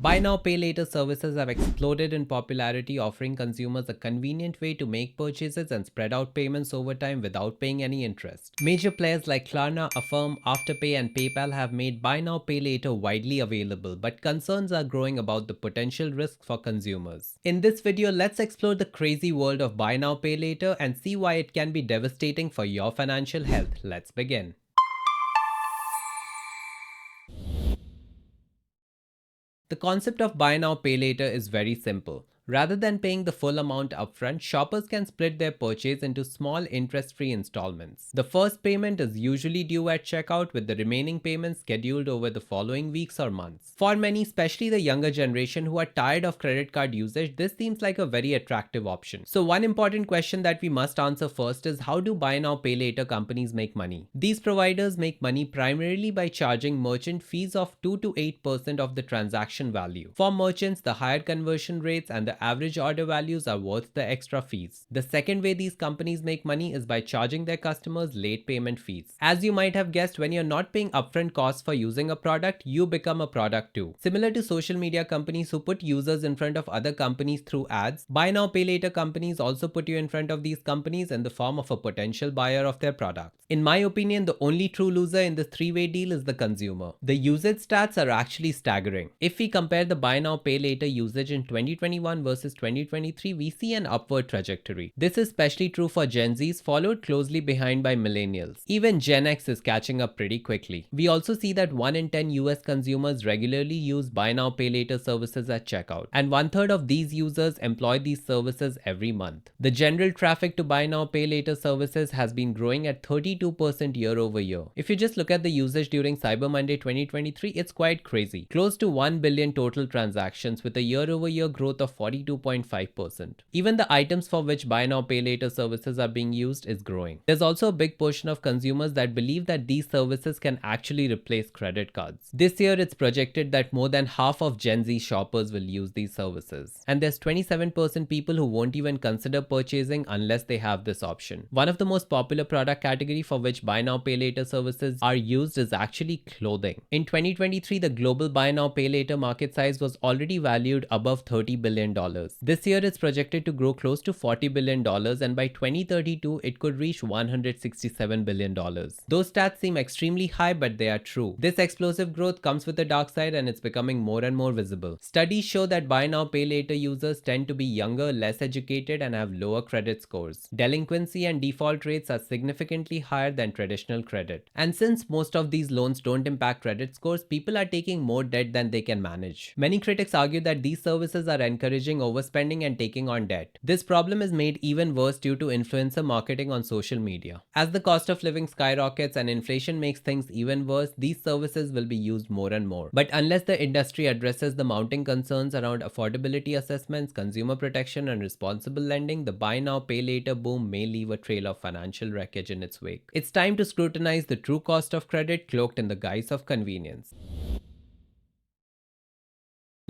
Buy now, pay later services have exploded in popularity, offering consumers a convenient way to make purchases and spread out payments over time without paying any interest. Major players like Klarna, Affirm, Afterpay, and PayPal have made buy now, pay later widely available, but concerns are growing about the potential risks for consumers. In this video, let's explore the crazy world of buy now, pay later and see why it can be devastating for your financial health. Let's begin. The concept of buy now, pay later is very simple. Rather than paying the full amount upfront, shoppers can split their purchase into small interest-free installments. The first payment is usually due at checkout, with the remaining payments scheduled over the following weeks or months. For many, especially the younger generation who are tired of credit card usage, this seems like a very attractive option. So one important question that we must answer first is, how do buy now, pay later companies make money? These providers make money primarily by charging merchant fees of 2 to 8% of the transaction value. For merchants, the higher conversion rates and the average order values are worth the extra fees. The second way these companies make money is by charging their customers late payment fees. As you might have guessed, when you're not paying upfront costs for using a product, you become a product too. Similar to social media companies who put users in front of other companies through ads, buy now, pay later companies also put you in front of these companies in the form of a potential buyer of their products. In my opinion, the only true loser in this three-way deal is the consumer. The usage stats are actually staggering. If we compare the buy now, pay later usage in 2021 versus 2023, we see an upward trajectory. This is especially true for Gen Zs, followed closely behind by millennials. Even Gen X is catching up pretty quickly. We also see that 1 in 10 US consumers regularly use buy now, pay later services at checkout, and 1/3 of these users employ these services every month. The general traffic to buy now, pay later services has been growing at 32% year over year. If you just look at the usage during Cyber Monday 2023, it's quite crazy. Close to 1 billion total transactions with a year over year growth of 42.5%. Even the items for which buy now, pay later services are being used is growing. There's also a big portion of consumers that believe that these services can actually replace credit cards. This year, it's projected that more than half of Gen Z shoppers will use these services. And there's 27% people who won't even consider purchasing unless they have this option. One of the most popular product category for which buy now, pay later services are used is actually clothing. In 2023, the global buy now, pay later market size was already valued above $30 billion. This year, it's projected to grow close to $40 billion, and by 2032, it could reach $167 billion. Those stats seem extremely high, but they are true. This explosive growth comes with a dark side, and it's becoming more and more visible. Studies show that buy now, pay later users tend to be younger, less educated, and have lower credit scores. Delinquency and default rates are significantly higher than traditional credit. And since most of these loans don't impact credit scores, people are taking more debt than they can manage. Many critics argue that these services are encouraging overspending and taking on debt. This problem is made even worse due to influencer marketing on social media. As the cost of living skyrockets and inflation makes things even worse, these services will be used more and more. But unless the industry addresses the mounting concerns around affordability assessments, consumer protection, and responsible lending, the buy now, pay later boom may leave a trail of financial wreckage in its wake. It's time to scrutinize the true cost of credit cloaked in the guise of convenience.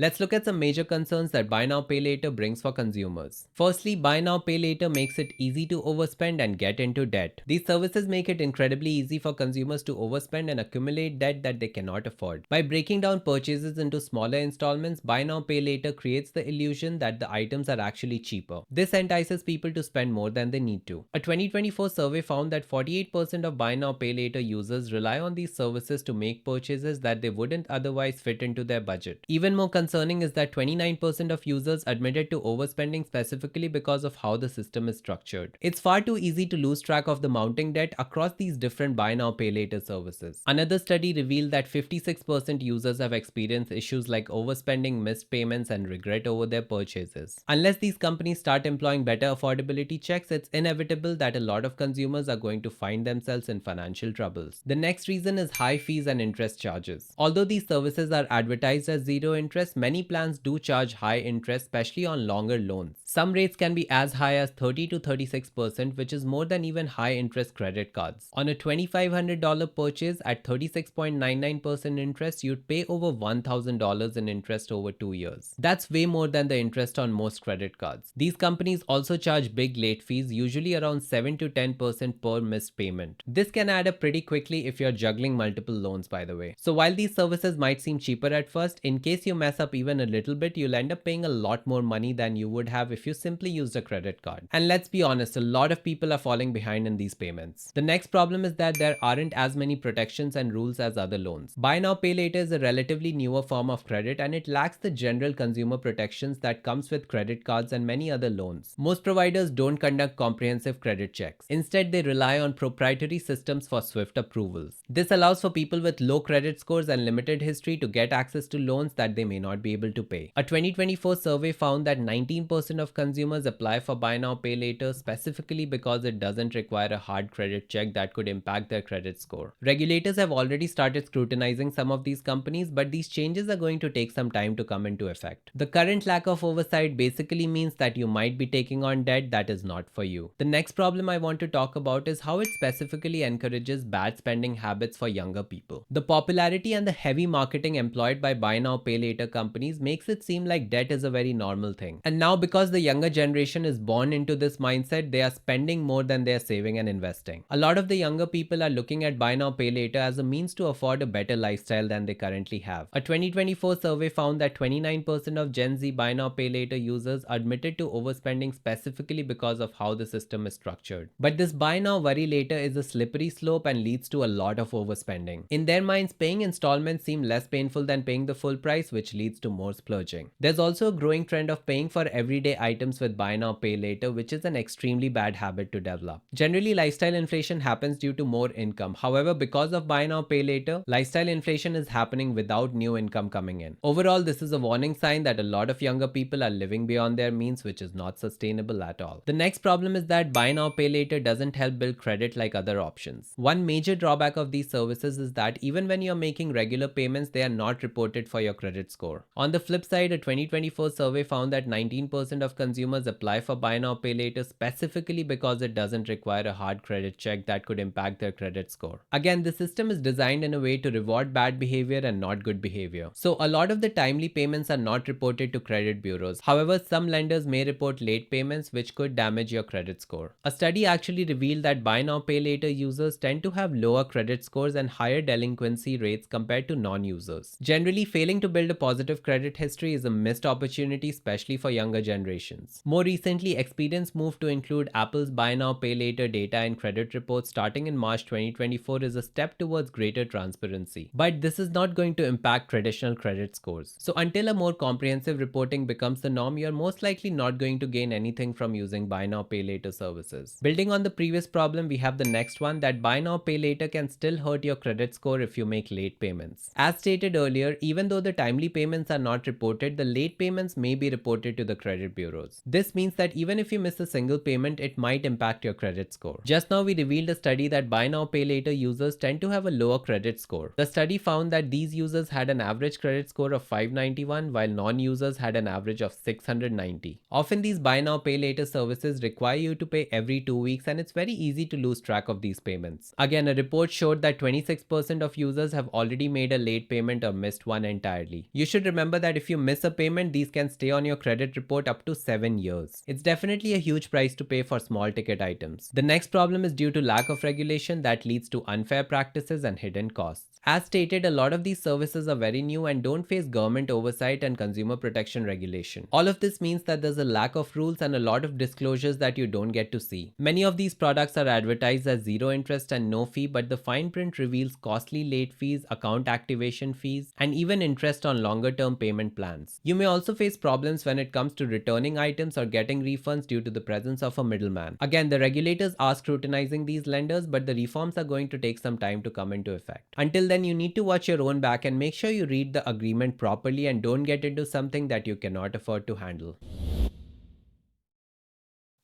Let's look at some major concerns that buy now, pay later brings for consumers. Firstly, buy now, pay later makes it easy to overspend and get into debt. These services make it incredibly easy for consumers to overspend and accumulate debt that they cannot afford. By breaking down purchases into smaller installments, buy now, pay later creates the illusion that the items are actually cheaper. This entices people to spend more than they need to. A 2024 survey found that 48% of buy now, pay later users rely on these services to make purchases that they wouldn't otherwise fit into their budget. Even more concerning is that 29% of users admitted to overspending specifically because of how the system is structured. It's far too easy to lose track of the mounting debt across these different buy now, pay later services. Another study revealed that 56% users have experienced issues like overspending, missed payments, and regret over their purchases. Unless these companies start employing better affordability checks, it's inevitable that a lot of consumers are going to find themselves in financial troubles. The next reason is high fees and interest charges. Although these services are advertised as zero interest, many plans do charge high interest, especially on longer loans. Some rates can be as high as 30 to 36%, which is more than even high interest credit cards. On a $2,500 purchase at 36.99% interest, you'd pay over $1,000 in interest over 2 years. That's way more than the interest on most credit cards. These companies also charge big late fees, usually around 7 to 10% per missed payment. This can add up pretty quickly if you're juggling multiple loans, by the way. So while these services might seem cheaper at first, in case you mess up up even a little bit, you'll end up paying a lot more money than you would have if you simply used a credit card. And let's be honest, a lot of people are falling behind in these payments. The next problem is that there aren't as many protections and rules as other loans. Buy now pay later is a relatively newer form of credit, and it lacks the general consumer protections that comes with credit cards and many other loans. Most providers don't conduct comprehensive credit checks. Instead, they rely on proprietary systems for swift approvals. This allows for people with low credit scores and limited history to get access to loans that they may not be able to pay. A 2024 survey found that 19% of consumers apply for buy now pay later specifically because it doesn't require a hard credit check that could impact their credit score. Regulators have already started scrutinizing some of these companies, but these changes are going to take some time to come into effect. The current lack of oversight basically means that you might be taking on debt that is not for you. The next problem I want to talk about is how it specifically encourages bad spending habits for younger people. The popularity and the heavy marketing employed by buy now pay later companies makes it seem like debt is a very normal thing. And now, because the younger generation is born into this mindset, they are spending more than they are saving and investing. A lot of the younger people are looking at buy now pay later as a means to afford a better lifestyle than they currently have. A 2024 survey found that 29% of Gen Z buy now pay later users admitted to overspending specifically because of how the system is structured. But this buy now worry later is a slippery slope and leads to a lot of overspending. In their minds, paying installments seem less painful than paying the full price, which leads to more splurging. There's also a growing trend of paying for everyday items with buy now pay later, which is an extremely bad habit to develop. Generally, lifestyle inflation happens due to more income. However, because of buy now pay later, lifestyle inflation is happening without new income coming in. Overall, this is a warning sign that a lot of younger people are living beyond their means, which is not sustainable at all. The next problem is that buy now pay later doesn't help build credit like other options. One major drawback of these services is that even when you're making regular payments, they are not reported for your credit score. On the flip side, a 2024 survey found that 19% of consumers apply for buy now pay later specifically because it doesn't require a hard credit check that could impact their credit score. Again, the system is designed in a way to reward bad behavior and not good behavior. So a lot of the timely payments are not reported to credit bureaus. However, some lenders may report late payments, which could damage your credit score. A study actually revealed that buy now pay later users tend to have lower credit scores and higher delinquency rates compared to non-users. Generally, failing to build a positive credit history is a missed opportunity, especially for younger generations. More recently, Experience moved to include Apple's buy now pay later data in credit reports starting in March 2024 is a step towards greater transparency. But this is not going to impact traditional credit scores. So until a more comprehensive reporting becomes the norm, you're most likely not going to gain anything from using buy now pay later services. Building on the previous problem, we have the next one, that buy now pay later can still hurt your credit score if you make late payments. As stated earlier, even though the timely payments are not reported, the late payments may be reported to the credit bureaus. This means that even if you miss a single payment, it might impact your credit score. Just now we revealed a study that buy now pay later users tend to have a lower credit score. The study found that these users had an average credit score of 591 while non-users had an average of 690. Often these buy now pay later services require you to pay every 2 weeks, and it's very easy to lose track of these payments. Again, a report showed that 26% of users have already made a late payment or missed one entirely. You should remember that if you miss a payment, these can stay on your credit report up to 7 years. It's definitely a huge price to pay for small ticket items. The next problem is due to lack of regulation that leads to unfair practices and hidden costs. As stated, a lot of these services are very new and don't face government oversight and consumer protection regulation. All of this means that there's a lack of rules and a lot of disclosures that you don't get to see. Many of these products are advertised as zero interest and no fee, but the fine print reveals costly late fees, account activation fees, and even interest on longer term payment plans. You may also face problems when it comes to returning items or getting refunds due to the presence of a middleman. Again, the regulators are scrutinizing these lenders, but the reforms are going to take some time to come into effect. Until then, you need to watch your own back and make sure you read the agreement properly and don't get into something that you cannot afford to handle.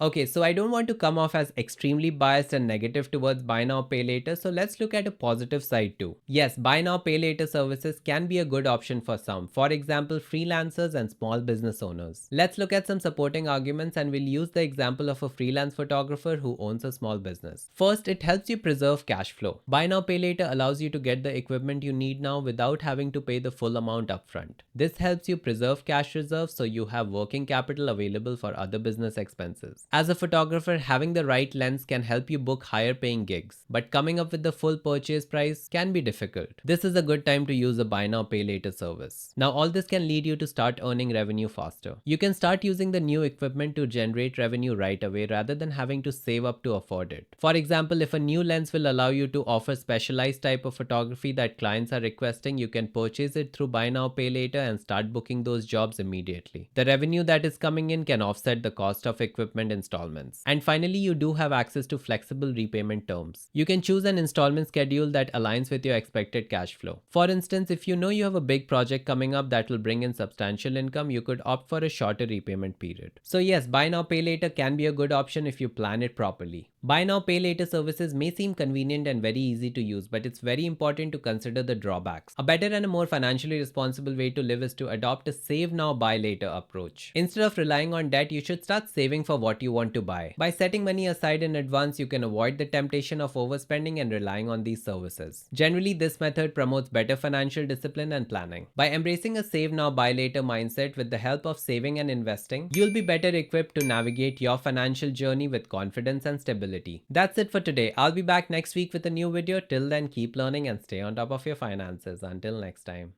Okay, so I don't want to come off as extremely biased and negative towards buy now pay later, so let's look at a positive side too. Yes, buy now pay later services can be a good option for some, for example freelancers and small business owners. Let's look at some supporting arguments, and we'll use the example of a freelance photographer who owns a small business. First, it helps you preserve cash flow. Buy now pay later allows you to get the equipment you need now without having to pay the full amount upfront. This helps you preserve cash reserves so you have working capital available for other business expenses. lens. As a photographer, having the right lens can help you book higher paying gigs, but coming up with the full purchase price can be difficult. This is a good time to use a buy now pay later service. Now all this can lead you to start earning revenue faster. You can start using the new equipment to generate revenue right away rather than having to save up to afford it. For example, if a new lens will allow you to offer specialized type of photography that clients are requesting, you can purchase it through buy now pay later and start booking those jobs immediately. The revenue that is coming in can offset the cost of equipment installments. And finally, you do have access to flexible repayment terms. You can choose an installment schedule that aligns with your expected cash flow. For instance, if you know you have a big project coming up that will bring in substantial income, you could opt for a shorter repayment period. So yes, buy now pay later can be a good option if you plan it properly. Buy now pay later services may seem convenient and very easy to use, but it's very important to consider the drawbacks. A better and a more financially responsible way to live is to adopt a save now buy later approach. Instead of relying on debt, you should start saving for what you want to buy. By setting money aside in advance, you can avoid the temptation of overspending and relying on these services. Generally, this method promotes better financial discipline and planning. By embracing a save now buy later mindset with the help of saving and investing, you'll be better equipped to navigate your financial journey with confidence and stability. That's it for today. I'll be back next week with a new video. Till then, keep learning and stay on top of your finances. Until next time.